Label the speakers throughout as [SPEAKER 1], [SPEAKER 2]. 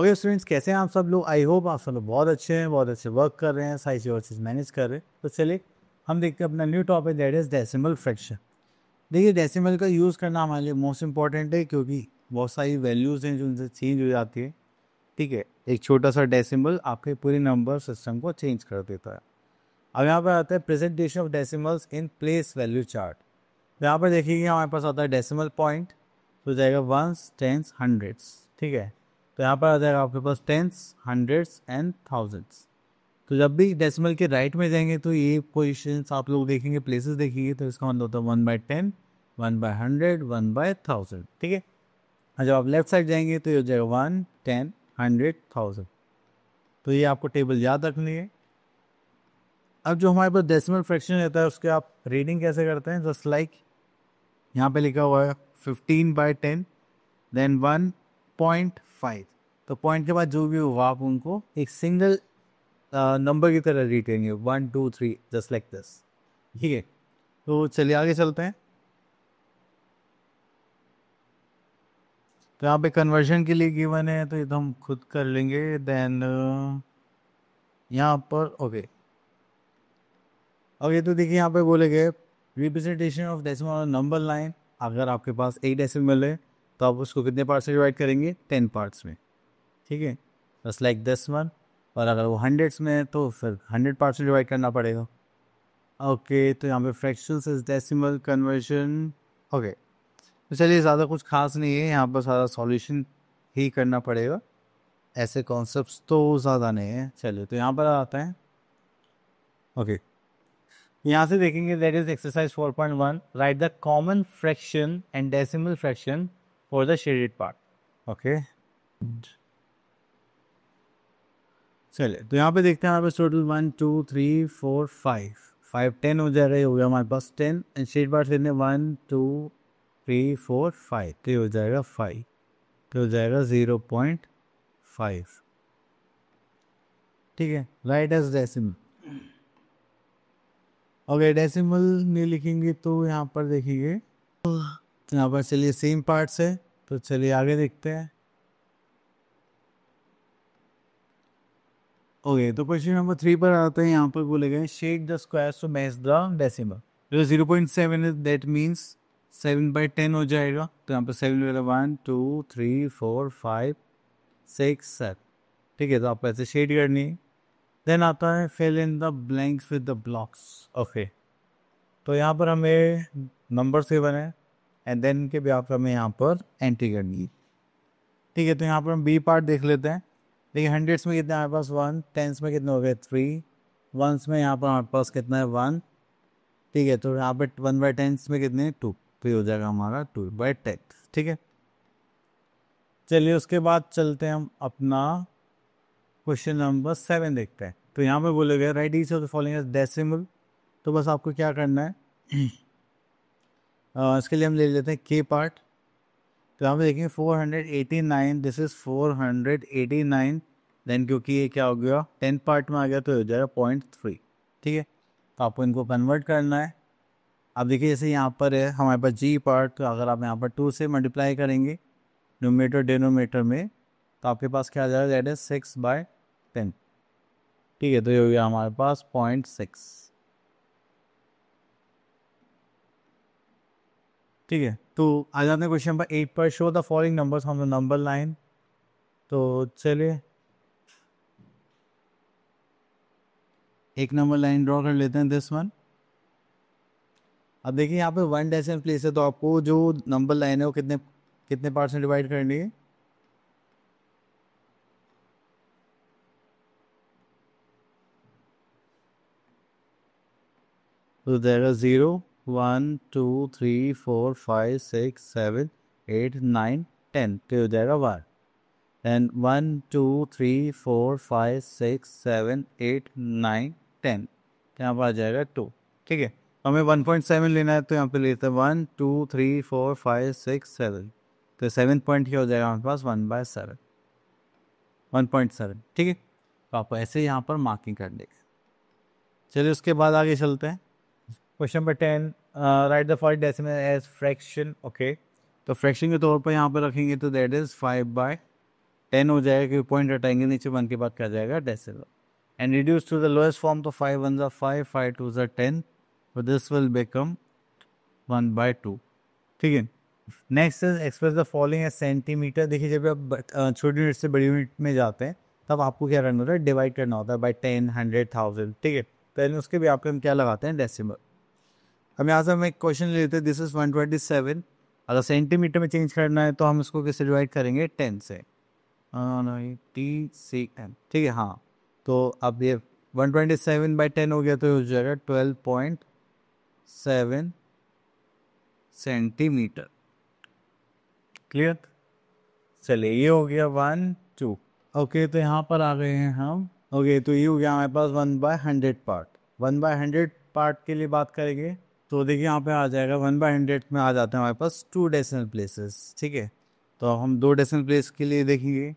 [SPEAKER 1] Okay students, कैसे हैं आप सब लोग? आई होप आप सब लोग बहुत अच्छे हैं, बहुत अच्छे वर्क कर रहे हैं, सारी चीज़ मैनेज कर रहे हैं। तो चलिए हम देखते हैं अपना new topic, that is decimal fraction. देखिए डेसिमल का यूज़ करना हमारे लिए मोस्ट इंपॉर्टेंट है, क्योंकि बहुत सारी वैल्यूज़ हैं जो उनसे चेंज हो जाती है। ठीक है, एक छोटा सा डेसिमल आपके पूरे नंबर सिस्टम को चेंज कर देता है। अब यहाँ पर आता है presentation of decimals in place value chart. यहाँ पर देखिए हमारे पास आता है डेसिमल पॉइंट, तो जाएगा वंस, टेंस, हंड्रेड्स। ठीक है, तो यहाँ पर आ जाएगा आपके पास टेंस, हंड्रेड्स एंड थाउजेंड्स। तो जब भी डेसिमल के राइट में जाएंगे तो ये पोजीशंस आप लोग देखेंगे, प्लेसेस देखेंगे, तो इसका मतलब होता है 1/10, 1/100, 1/1000। ठीक है, और जब आप लेफ्ट साइड जाएंगे तो ये हो जाएगा 1, 10, 100, 1000। तो ये आपको टेबल याद रखनी है। अब जो हमारे पास डेसिमल फ्रैक्शन रहता है उसके आप रीडिंग कैसे करते हैं? जस्ट लाइक यहाँ पे लिखा हुआ है 15/10, देन 1.5। तो पॉइंट के बाद जो भी होगा आप उनको एक सिंगल नंबर की तरह रीड करेंगे, 1 2 3, जस्ट लाइक दिस। ठीक है, तो चलिए आगे चलते हैं। तो यहाँ पे कन्वर्जन के लिए गिवन है, तो ये तो हम खुद कर लेंगे। देन यहाँ पर ओके ओके, तो देखिए यहाँ पे बोले गए representation of decimal number line. अगर आपके पास 8 डेसिमल है तो आप उसको कितने पार्ट्स में डिवाइड करेंगे? 10 पार्ट्स में। ठीक है, बस लाइक दिस वन। और अगर वो हंड्रेड्स में है तो फिर 100 पार्ट्स में डिवाइड करना पड़ेगा। ओके, तो यहाँ पे fractions is decimal conversion. Okay, तो चलिए ज़्यादा कुछ खास नहीं है, यहाँ पर सारा सॉल्यूशन ही करना पड़ेगा, ऐसे कॉन्सेप्ट्स तो ज़्यादा नहीं है। चलिए तो यहाँ पर आता है। ओके, यहाँ से देखेंगे that is exercise 4.1, right the common fraction and decimal fraction for the shaded part. Okay, चलिए तो यहाँ पे देखते हैं हमारे पास टोटल 1 2 3 4 5 10 हो जा रहा है, हो गया हमारे पास 10 एंड शेड पार्ट लेने 1 2 3 4 5, तो हो जाएगा 5, तो हो जाएगा 0.5। ठीक है, write as decimal. Okay, decimal नहीं लिखेंगे तो यहाँ पर देखिए, तो यहाँ पर चलिए सेम पार्ट्स है, तो चलिए आगे देखते हैं। ओके, तो क्वेश्चन नंबर 3 पर आते हैं। यहाँ पर बोले गए shade the squares to match the decimal. जो 0.7 है दैट मीन्स 7/10 हो जाएगा, तो यहाँ पर 7 वाला 1 2 3 4 5 6 7। ठीक है, तो आपको ऐसे शेड करनी है। देन आता है fill in the blanks with the blocks. Okay, तो यहाँ पर हमें नंबर 7 है एंड देन के भी आप हमें यहाँ पर एंट्री करनी है। ठीक है, तो यहाँ पर हम बी पार्ट देख लेते हैं। देखिए हंड्रेड्स में कितना है हमारे पास 1, टेंस में कितने हो गए 3, वंस में यहाँ पर हमारे पास कितना है 1। ठीक है, तो यहाँ पे 1/10 में कितने 2, तो ये हो जाएगा हमारा 2/10। ठीक है, चलिए उसके बाद चलते हैं हम अपना क्वेश्चन नंबर 7 देखते हैं। तो यहाँ पे बोले गए write each of the following as decimal. तो बस आपको क्या करना है इसके लिए हम ले लेते हैं के पार्ट। तो यहाँ पे देखेंगे 489, दिस इज 489। देन क्योंकि ये क्या हो गया 10 पार्ट में आ गया तो हो जाएगा 0.3। ठीक है, तो आपको इनको कन्वर्ट करना है। अब देखिए जैसे यहाँ पर है हमारे पास जी पार्ट, तो अगर आप यहाँ पर 2 से मल्टीप्लाई करेंगे न्यूमरेटर डिनोमिनेटर में, तो आपके पास क्या आ जाएगा दैट इज 6/10। ठीक है, तो ये हो गया हमारे पास 0.6। ठीक है, तो आ जाते हैं क्वेश्चन नंबर 8 पर। Show the following numbers on the number line. तो चलिए एक नंबर लाइन ड्रॉ कर लेते हैं, दिस वन। अब देखिए यहाँ पे 1 डेसिमल प्लेस है, तो आपको जो नंबर लाइन है वो कितने कितने पार्ट्स में डिवाइड करनी है? तो जाएगा 0 1 2 3 4 5 6 7 8 9 10, तो हो जाएगा 1। एंड 1 2 3 4 5 6 7 8 9 10, यहाँ पर आ जाएगा 2। ठीक है, हमें 1.7 लेना है, तो यहाँ पे लेते हैं 1 2 3 4 5 6 7, तो 7 पॉइंट क्या हो जाएगा हमारे पास 1/7, 1.7। ठीक है, तो आपको ऐसे यहाँ पर मार्किंग कर देगा। चलिए उसके बाद आगे चलते हैं। Question number 10, write the following decimal as fraction. Okay, तो फ्रैक्शन के तौर पर यहाँ पर रखेंगे तो दैट इज 5/10। 10 हो जाएगा क्योंकि पॉइंट हटाएंगे नीचे, 1 के बाद क्या जाएगा decimal, and reduce to the lowest form, तो 5 1 5, 5 2 10, तो दिस विल बिकम 1/2। ठीक है, next is express the following as centimetre. देखिए जब आप छोटी यूनिट से बड़ी यूनिट में जाते हैं तब आपको क्या करना होता है, डिवाइड करना होता है बाई 10, 100, 1000। ठीक है, तो उसके भी आपको हम क्या लगाते हैं, डेसिमल। अब यहाँ से हम एक क्वेश्चन ले लेते हैं, दिस इज 127। अगर सेंटीमीटर में चेंज करना है तो हम इसको कैसे डिवाइड करेंगे, 10 से, TCM। ठीक है, हाँ, तो अब ये 127/10 हो गया तो हो जाएगा 12.7 सेंटीमीटर। क्लियर, चलिए ये हो गया 1 2। ओके, तो यहाँ पर आ गए हैं हम। ओके, तो ये हो गया हमारे पास 1/100 पार्ट। 1/100 पार्ट के लिए बात करेंगे तो देखिए यहाँ पे आ जाएगा 1/100 में आ जाते हैं हमारे पास 2 डेसिमल प्लेसेस। ठीक है, तो हम 2 डेसिमल प्लेस के लिए देखेंगे।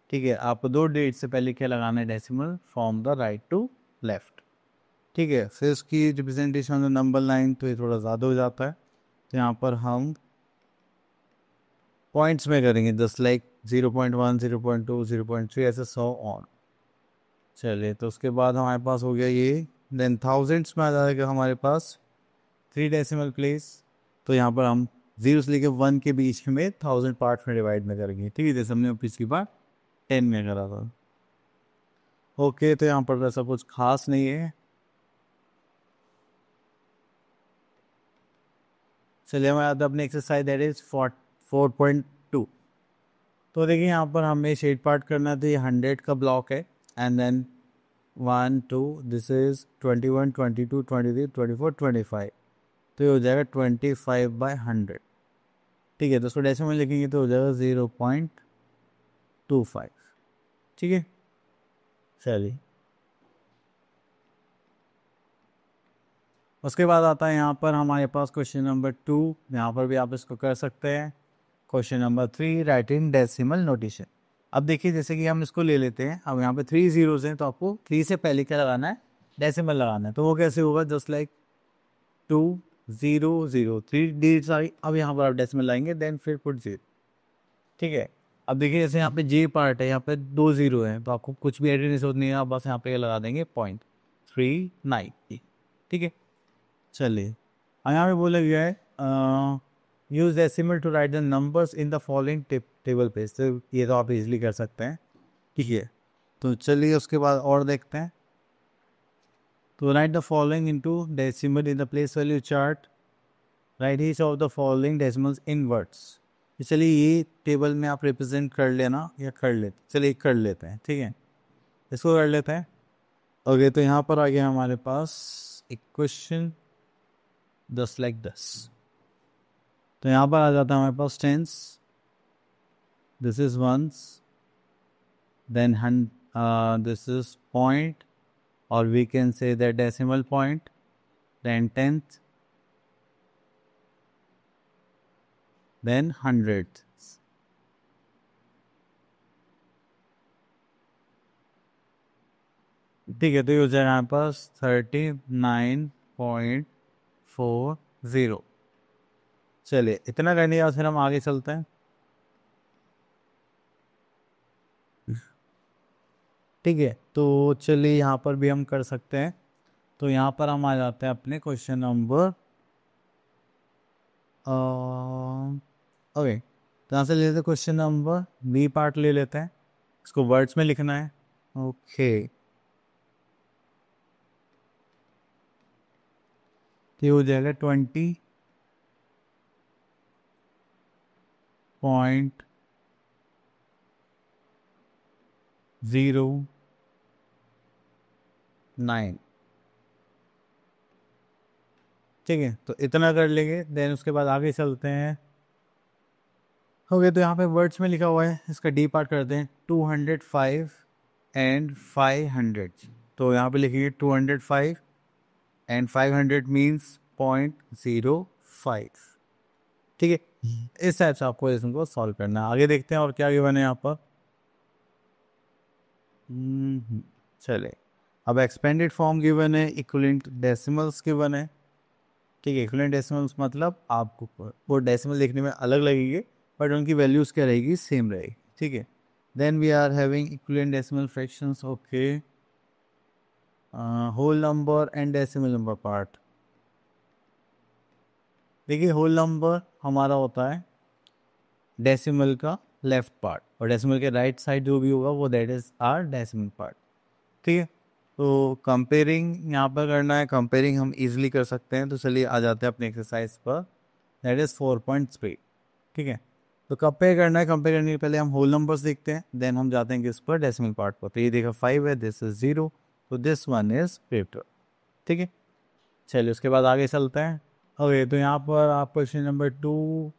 [SPEAKER 1] ठीक है, आपको 2 डेट से पहले क्या लगाना है, decimal from the right to left. ठीक है, फिर इसकी representation on the number line, तो ये थोड़ा ज़्यादा हो जाता है, तो यहाँ पर हम पॉइंट्स में करेंगे, जस्ट लाइक 0.1 0.2 0.3 ऐसे 100 ऑन। चलिए, तो उसके बाद हमारे पास हो गया ये, देन थाउजेंड्स में आ जाएगा हमारे पास 3 डेसिमल प्लेस, तो यहाँ पर हम 0 से लेकर 1 के बीच में 1000 पार्ट में डिवाइड में करेंगे। ठीक है, जैसे हमने पिछली बार 10 में करा था। ओके, तो यहाँ पर ऐसा कुछ खास नहीं है। चलिए हमारे आते अपने एक्सरसाइज, दैट इज 4.2। तो देखिए यहाँ पर हमें शेड पार्ट करना था, ये 100 का ब्लॉक है, एंड देन 1 2, दिस इज 21 22 23 24 25, तो ये हो जाएगा 25/100। ठीक है, तो उसको डेसिमल में लिखेंगे तो हो जाएगा 0.25। ठीक है, चलिए उसके बाद आता है यहाँ पर हमारे पास क्वेश्चन नंबर 2। यहाँ पर भी आप इसको कर सकते हैं। Question number 3, right in decimal notation. अब देखिए जैसे कि हम इसको ले लेते हैं, अब यहाँ पे 3 जीरोज हैं, तो आपको 3 से पहले क्या लगाना है, डेसिमल लगाना है। तो वो कैसे होगा, जस्ट लाइक 2 0 0 3 डी सारी, अब यहाँ पर आप डेसिमल लाएंगे, देन फिर पुट 0। ठीक है, अब देखिए जैसे यहाँ पे जे पार्ट है, यहाँ पे 2 0 हैं, तो आपको कुछ भी एडिट नहीं है, आप बस यहाँ पे लगा देंगे 0.39। ठीक है, चलिए यहाँ पे बोला गया है use decimal to write the numbers in the following table page. तो ये तो आप इजीली कर सकते हैं। ठीक है, तो चलिए उसके बाद और देखते हैं। तो right the following into decimal in the place value chart, right each of the following decimals in words. चलिए ये टेबल में आप रिप्रेजेंट कर लेना या कर लेते, चलिए कर लेते हैं। ठीक है, इसको कर लेते हैं। ओके, तो यहाँ पर आ गया हमारे पास एक क्वेश्चन जस्ट लाइक दिस। तो यहाँ पर आ जाता है हमारे पास tens, this is ones, then this is point, और we can say that decimal point, then tenth, then hundred. ठीक है, तो ये हो जाएगा हमारे पास 39.40। चलिए इतना करने के बाद फिर हम आगे चलते हैं। ठीक है, तो चलिए यहाँ पर भी हम कर सकते हैं। तो यहाँ पर हम आ जाते हैं अपने क्वेश्चन नंबर ओके, तो यहाँ से ले लेते हैं क्वेश्चन नंबर बी पार्ट ले लेते हैं, इसको वर्ड्स में लिखना है। ओके, तो ये हो जाएगा 20.09। ठीक है, तो इतना कर लेंगे, देन उसके बाद आगे चलते हैं। ओके, तो यहाँ पे वर्ड्स में लिखा हुआ है, इसका डी पार्ट करते हैं, 205 एंड 500। तो यहाँ पे लिखिए 205 एंड 500 मीन्स 0.05। ठीक है, इस टाइप से आपको इसको सॉल्व करना है। आगे देखते हैं और क्या गिवन है यहाँ पर। चले, अब एक्सपेंडेड फॉर्म गिवन है, इक्विवेलेंट डेसिमल्स गिवन है। ठीक है, इक्विवेलेंट डेसिमल्स मतलब आपको वो डेसिमल देखने में अलग लगेंगे, बट उनकी वैल्यूज़ क्या रहेगी, सेम रहेगी। ठीक है, Then we are having equivalent decimal fractions. Okay. Whole number and decimal number part. देखिए होल नंबर हमारा होता है डेसिमल का लेफ्ट पार्ट और डेसिमल के राइट साइड जो भी होगा वो that is our decimal part. ठीक है. तो कंपेयरिंग यहाँ पर करना है. कंपेयरिंग हम इजीली कर सकते हैं. तो चलिए आ जाते हैं अपने एक्सरसाइज पर. That is 4.3. ठीक है. तो कंपेयर करना है. कंपेयर करने के पहले हम होल नंबर्स देखते हैं, देन हम जाते हैं किस पर, डेसिमल पार्ट पर. तो ये देखा 5 है, दिस इज 0, तो दिस वन इज 50. ठीक है. चलिए उसके बाद आगे चलते हैं. ओके, तो यहाँ पर आप क्वेश्चन नंबर 2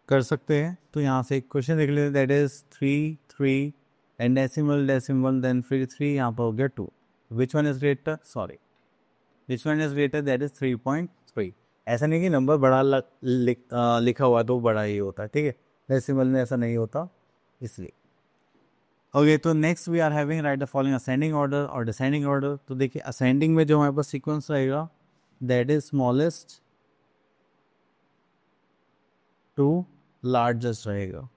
[SPEAKER 1] कर सकते हैं. तो यहाँ से एक क्वेश्चन देख लेते हैं. That is 3 and decimal decimal then फिर 3, यहाँ पर हो गया 2. Which one is greater, sorry which one is greater, that is 3.3. ऐसा नहीं कि नंबर बड़ा लिखा हुआ तो बड़ा ही होता है. ठीक है. डेसिमल में ऐसा नहीं होता इसलिए. ओके, तो next we are having write the following ascending order और डिसेंडिंग ऑर्डर. तो देखिए असेंडिंग में जो हमारे पास सीक्वेंस रहेगा that is smallest to largest रहेगा.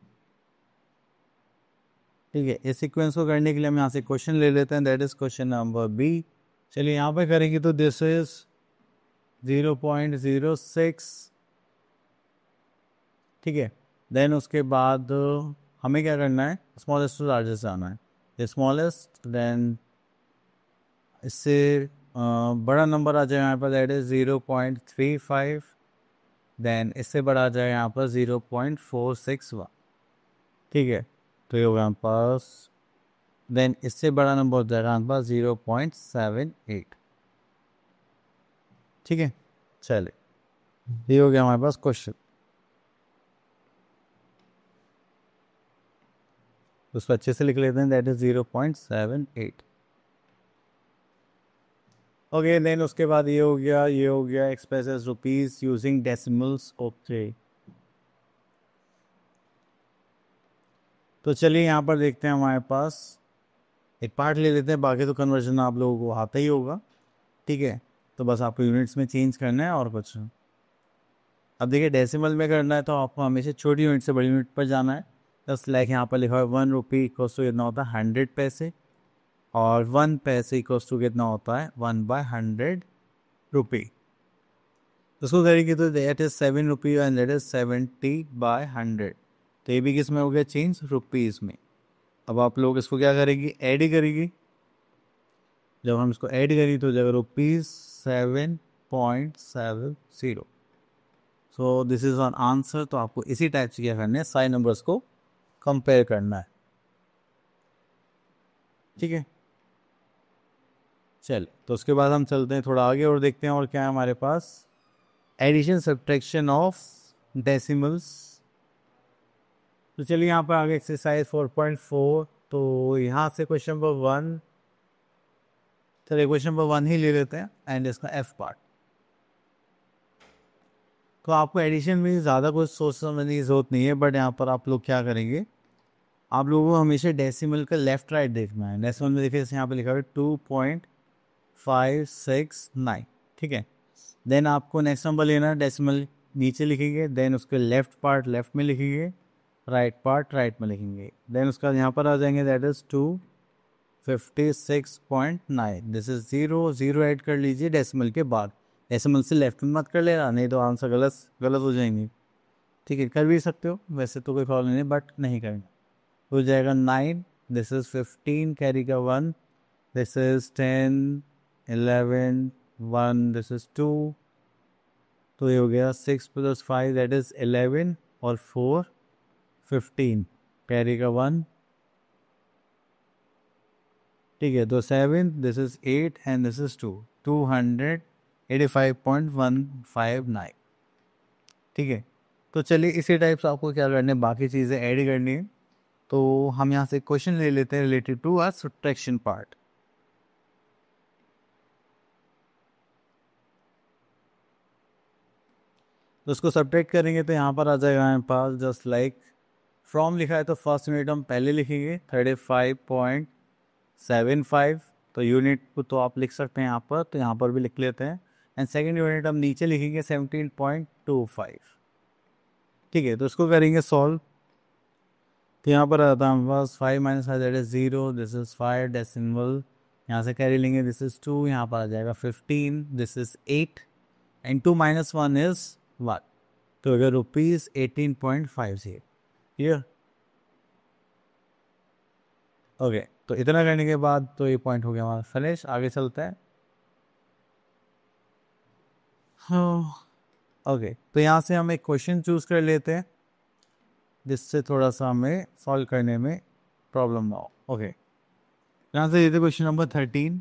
[SPEAKER 1] ठीक है. इस सीक्वेंस को करने के लिए हम यहाँ से क्वेश्चन ले लेते हैं. That is question number B. चलिए यहाँ पे करेंगे तो दिस इज 0.06. ठीक है. देन उसके बाद हमें क्या करना है, स्मॉलेस्ट टू लार्जेस्ट आना है. स्मॉलेस्ट देन इससे बड़ा नंबर आ जाए यहाँ पर दैट इज 0.35. देन इससे बड़ा आ जाए यहाँ पर 0.461. ठीक है. तो ये होगा हमारे पास. देन इससे बड़ा नंबर हो जाएगा हमारे पास 0.78. ठीक है. चलिए ये हो गया हमारे पास क्वेश्चन. उसको अच्छे से लिख लेते हैं. That is 0.78. ओके. देन उसके बाद ये हो गया expresses rupees using decimals. Okay. तो चलिए यहाँ पर देखते हैं. हमारे पास एक पार्ट ले लेते हैं, बाकी तो कन्वर्जन आप लोगों को आता ही होगा. ठीक है. तो बस आपको यूनिट्स में चेंज करना है और कुछ. अब देखिए डेसिमल में करना है तो आपको हमेशा छोटी यूनिट से बड़ी यूनिट पर जाना है. जस्ट लाइक यहाँ पर लिखा है 1 रुपी इक्वल्स टू कितना होता है 100 पैसे, और 1 पैसे इक्वल्स टू कितना होता है 1/100 रुपी. उसको करेंगे तो that is 7 rupee and that is 70/100. तो ये भी किस में हो गया चेंज, रुपीज़ में. अब आप लोग इसको क्या करेंगे, ऐड ही करेंगे. जब हम इसको ऐड करें तो जगह rupees 7.70. So this is on answer. तो आपको इसी टाइप से क्या करना है, सारे नंबर्स को कंपेयर करना है. ठीक है. चल तो उसके बाद हम चलते हैं थोड़ा आगे और देखते हैं और क्या है हमारे पास. Addition subtraction of decimals. तो चलिए यहाँ पर आगे एक्सरसाइज 4.4. तो यहाँ से क्वेश्चन नंबर 1, चलिए क्वेश्चन नंबर 1 ही ले लेते हैं एंड इसका एफ पार्ट. तो आपको एडिशन में ज़्यादा कुछ सोच समझने की ज़रूरत नहीं है, बट यहाँ पर आप लोग क्या करेंगे, आप लोगों को हमेशा डेसिमल का लेफ्ट राइट देखना है. डेसिमल में देखिए यहाँ पे लिखा है 2.569. ठीक है. देन आपको नेक्स्ट नंबर लेना है, डेसिमल नीचे लिखेंगे, देन उसके लेफ्ट पार्ट लेफ्ट में लिखेंगे, राइट पार्ट राइट में लिखेंगे. देन उसका यहाँ पर आ जाएंगे that is 256.9. This is 0 add कर लीजिए डेसिमल के बाद. डेसिमल से लेफ्ट में मत कर लेना, नहीं तो आंसर गलत हो जाएंगे. ठीक है. कर भी सकते हो वैसे तो कोई प्रॉब्लम नहीं, बट नहीं करना. हो जाएगा 9. दिस इज 15 कैरी का 1. This is 10 11 1. This is 2. तो ये हो गया 6 + 5 दैट इज 11 और 4 15 कैरी का 1. ठीक है. तो 7. This is 8 and this is 2. 285.159. ठीक है. तो चलिए इसी टाइप से आपको क्या करना है, बाकी चीज़ें ऐड करनी है. तो हम यहाँ से क्वेश्चन ले लेते हैं related to our subtraction part. तो उसको सब्ट्रैक्ट करेंगे तो यहाँ पर आ जाएगा हमारे पास जस्ट लाइक फ्रॉम लिखा है तो फर्स्ट यूनिट हम पहले लिखेंगे 35.75. तो यूनिट को तो आप लिख सकते हैं यहाँ पर, तो यहाँ पर भी लिख लेते हैं. एंड सेकेंड यूनिट हम नीचे लिखेंगे 17.25. ठीक है. तो इसको करेंगे सॉल्व. तो यहाँ पर आता है हमारे पास 5 minus 5 that is 0, this is 5 decimal, यहाँ से कैरी लेंगे, दिस इज 2, यहाँ पर आ जाएगा 15, this is 8 and 2 minus 1 is 1, तो अगर रुपीज़ 18.50, क्लियर। ओके, तो इतना करने के बाद तो ये पॉइंट हो गया हमारा फिनिश। आगे चलते हैं। हाँ, ओके, तो यहाँ से हम एक क्वेश्चन चूज कर लेते हैं जिससे थोड़ा सा हमें सॉल्व करने में प्रॉब्लम ना हो। ओके, यहाँ से देते क्वेश्चन नंबर 13।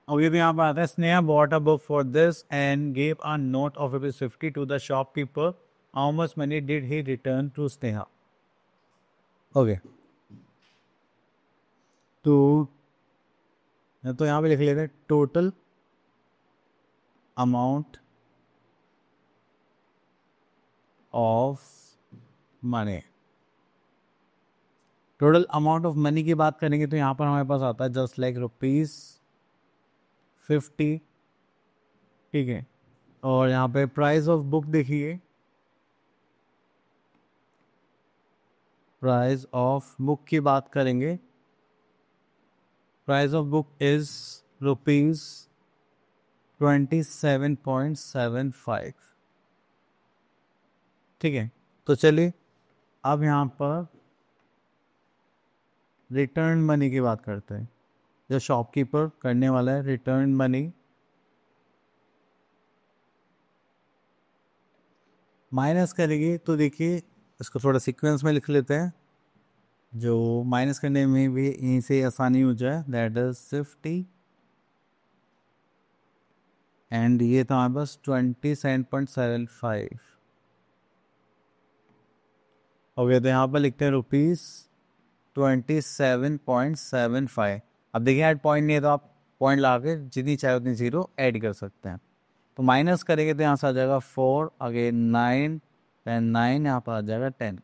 [SPEAKER 1] ओके, तो यहाँ पर आता है Sneha bought a book for this and gave a note of ₹50 to the shopkeeper, how much money did he return to Sneha. Okay, तो यहाँ पे लिख लेते हैं total amount of money. Total amount of money की बात करेंगे तो यहाँ पर हमारे पास आता है जस्ट लाइक ₹50, ठीक है। और यहाँ पे प्राइस ऑफ बुक देखिए, प्राइस ऑफ बुक की बात करेंगे, प्राइस ऑफ बुक इज ₹27.75, ठीक है। तो चलिए अब यहाँ पर रिटर्न मनी की बात करते हैं, जो शॉपकीपर करने वाला है रिटर्न मनी माइनस करेगी। तो देखिए इसको थोड़ा सीक्वेंस में लिख लेते हैं, जो माइनस करने में भी यहीं से आसानी हो जाए, दैट इज 50 एंड ये था हमारे पास 27.75। ओके, तो यहाँ पर लिखते हैं ₹27.75। अब देखिए ऐड पॉइंट नहीं है तो आप पॉइंट ला के जितनी चाहे उतनी जीरो ऐड कर सकते हैं। तो माइनस करेंगे तो यहाँ से आ जाएगा 4, आगे 9, देन 9, यहाँ पर आ जाएगा 10,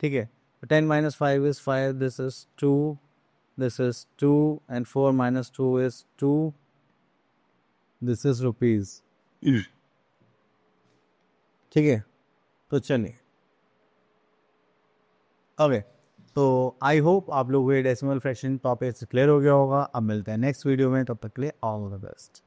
[SPEAKER 1] ठीक है। 10 minus 5 is 5, this is 2, this is 2 and 4 minus 2 is 2, this is rupees, ठीक है। तो चलिए ओके, तो आई होप आप लोगों को ये डेसिमल फ्रैक्शन टॉपिक क्लियर हो गया होगा। अब मिलते हैं नेक्स्ट वीडियो में, तब तक के लिए ऑल द बेस्ट।